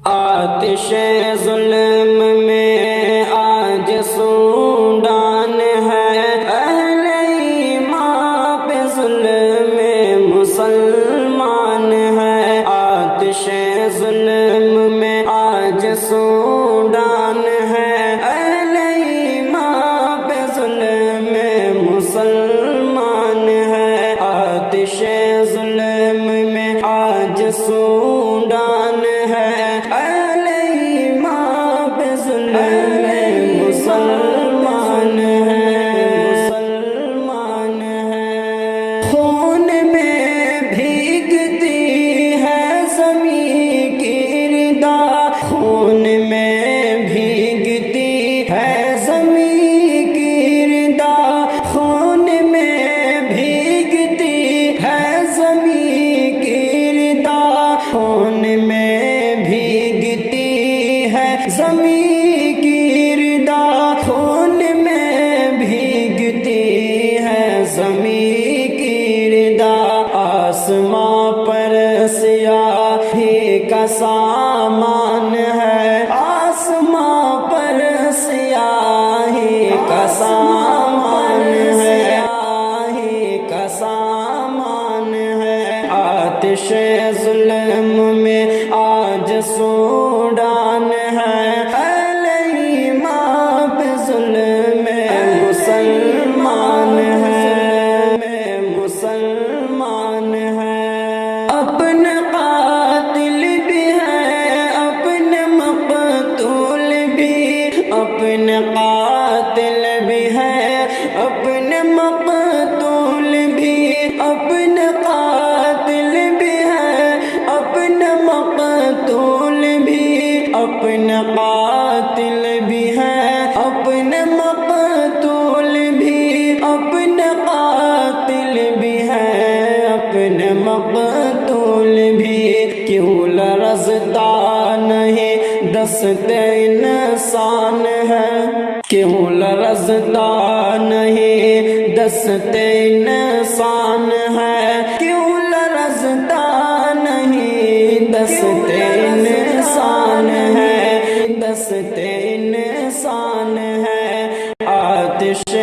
آتش ظلم میں آج سوڈان ہے، اہل ایمان پہ ظلم مسلمان ہے۔ آتش ظلم میں آج سوڈان ہے، اہل ایمان پہ ظلم مسلمان ہے۔ آتش ظلم میں آج سوڈان ہے، اہل ایمان پہ ظلم مسلمان ہے، مسلمان ہے۔ خون میں بھیگتی ہے زمین کی ردا، خون میں بھیگتی ہے زمین کی ردا، خون میں بھیگتی ہے زمین کی ردا، خون میں بھیگتی ہے زمین کی ردا، خون میں بھیگتی ہے زمین کی ردا۔ آسماں پر سیاہی کا سامان ہے، آسماں پر سیاہی کا سامان ہے، سیاہی کا سامان ہے۔ آتش ظلم میں آج سوڈان ہے، اہل ایمان پہ ظلم مسلمان ہے، مسلمان ہے۔ اپنے قاتل بھی ہے، اپنے مقتول بھی، اپنے قاتل بھی ہے، اپنے مقتول بھی، اپنے قاتل بھی ہے، اپنے مقتول بھی، اپنے قاتل بھی ہے، اپنے مقتول بھی، اپنے قاتل بھی ہے، اپنے مقتول بھی۔ کیوں لرزتا نہیں دست انسان ہے، کیوں لرزتا نہیں دست انسان ہے، کیوں لرزتا نہیں دست انسان ہے، دست انسان ہے۔ آتش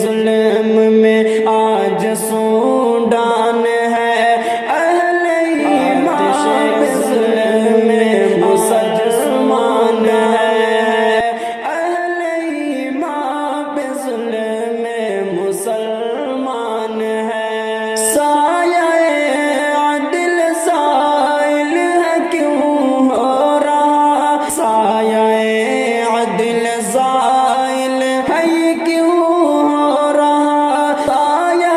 ظلم میں آج سوڈان ہے، اہل ایمان پہ ظلم مسلمان ہے، اہل ایمان پہ ظلم مسلمان ہے۔ سایہ عدل زائل ہے کیوں ہو رہا، سایہ عدل زائل ہے یہ کیوں ہو رہا، سایہ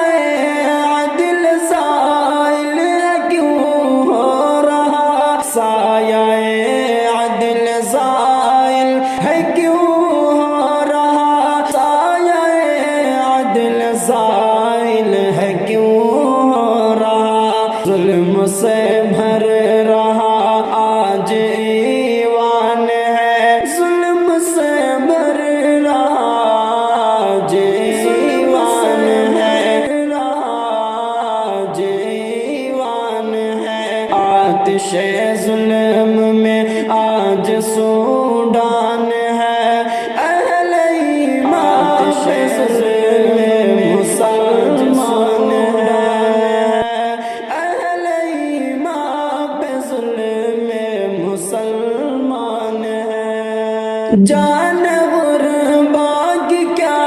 عدل زائل ہے کیوں ہو رہا، سایہ عدل زائل ہے کیوں ہو رہا، سایہ عدل زائل ہے کیوں ہو رہا۔ ظلم سے بھر رہا آج ایوان ہے، ظلم سے بھر رہا آج ایوان ہے، آج ایوان ہے۔ آتش ظلم میں آج سوڈان ہے، اہل ایمان پہ ظلم مسلمان ہے، اہل ایمان پہ ظلم مسلمان ہے۔ جان غربا کی کیا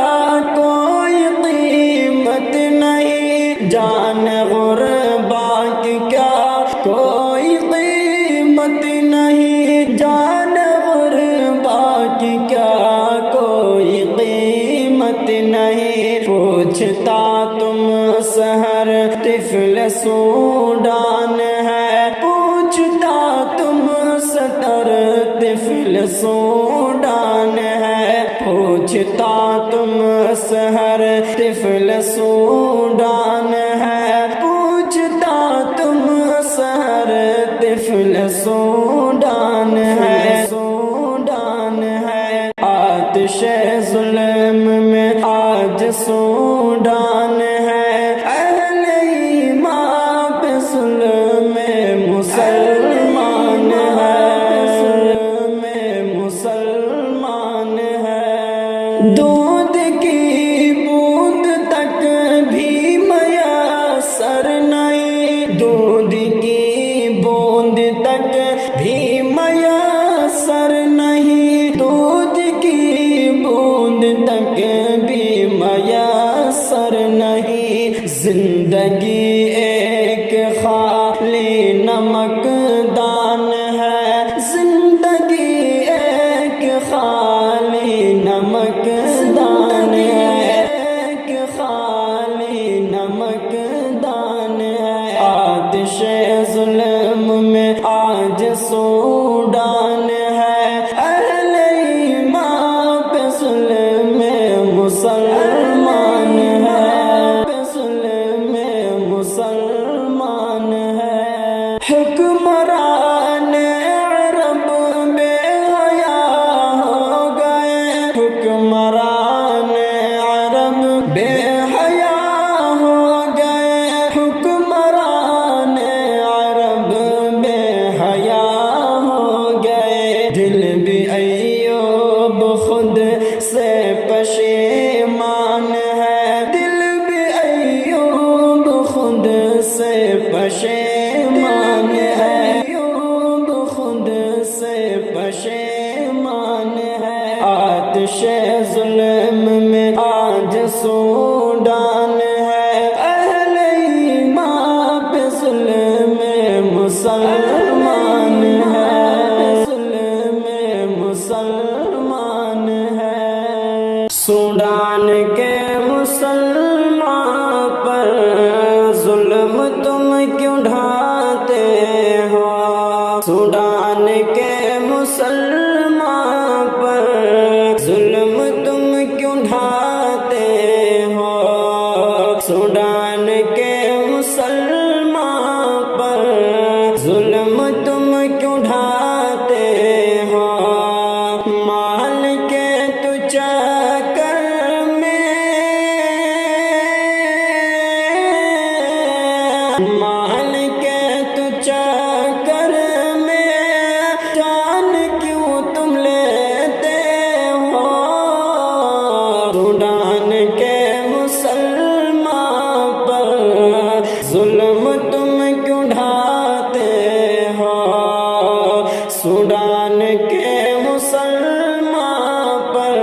کوئی قیمت نہیں، جان غربا کی کیا کوئی قیمت نہیں، جان غربا کی کیا کوئی قیمت نہیں۔ پوچھتا تم سحر طفل سوڈان ہے، پوچھتا تم سطر طفل سوڈان ہے، پوچھتا تم سحر طفل سوڈان ہے، پوچھتا تم سحر طفل سوڈان ہے، سوڈان ہے۔ آتش ظلم میں آج سوڈان ہے، اہل ایمان پہ ظلم مسلمان ہے۔ خالی نمک دان ہے زندگی ایک خالی نمک دان ہے ایک خالی نمک دان ہے آتش ظلم میں آج سوڈان ہے اہل ایمان پہ ظلم مسلمان ہے پہ ظلم مسلمان ہے حکمران عرب بے حیا ہو گئے حکمران عرب بے حیا ہو گئے حکمران عرب بے حیا ہو گئے دل بھی ایوب خود سے پشیمان ہے دل بھی ایوب خود سے پشیمان ہے ایوب خود سے پشیمان ہے آتش ظلم میں آج سوڈان ہے اہل ایمان پہ ظلم مسلمان ہے ظلم مسلمان ہے سوڈان کے مسلمان پر ظلم تم کیوں ڈھاتے ہو سوڈان کے مسلمان پر ظلم تم کیوں ڈھاتے ہو سوڈان کے مسلمان پر ظلم تم کیوں ڈھاتے ہو مال کے تو چکر مال کے تو چکر میں جان کیوں تم لیتے ہو سوڈان کے مسلمان پر ظلم تم کیوں ڈھاتے ہو سوڈان کے مسلمان پر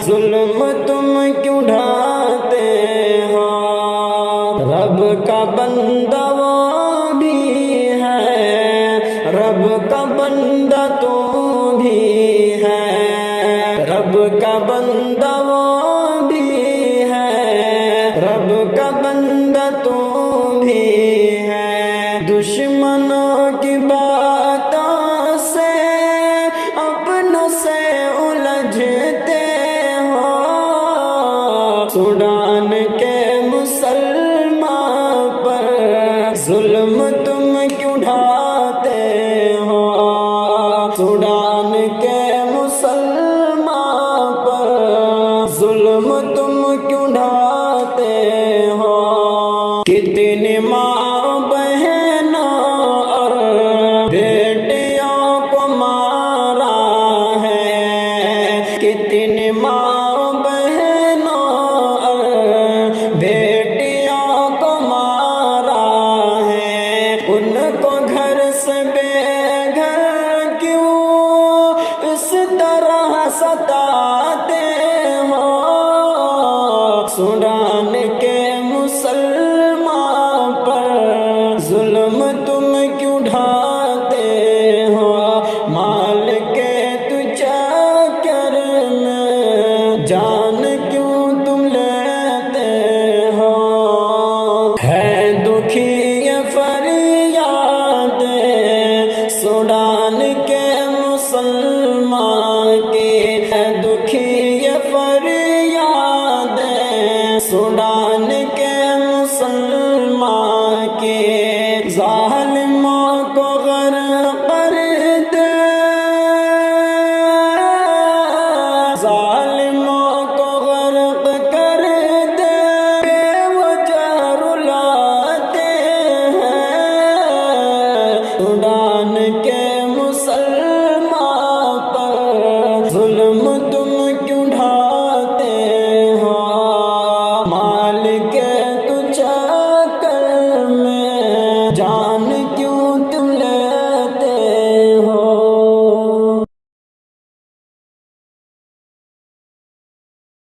ظلم تم کیوں ڈھاتے ہو رب کا بندہ وہ بھی ہے رب کا بندہ تو بھی ہے رب کا بندہ وہ بھی ہے رب کا بندہ تو بھی ہے دشمنوں کی باتوں سے اپنوں سے الجھتے ہو سوڈان کے مسلمان پر ظلم تم کیوں ڈھاتے ہو سوڈان کے مسلمان پر ظلم تم کیوں ڈھاتے ہو کتنی ماں بہنوں اور بیٹیوں کو مارا ہے کتنی ماں بہنوں اور بیٹیوں کو مارا ہے ان کو گھر سے بے گھر کیوں اس طرح ستاتے ہو سوڈان کے مسلمان پر ظلم تم کیوں ڈھاتے ہو مال کے تو چکر میں جان کیوں تم لیتے ہو ہے دکھی یہ فریاد سوڈان کے مسلمان کی ہے دکھی یہ فریاد سوڈان کے مسلمان کی ظالموں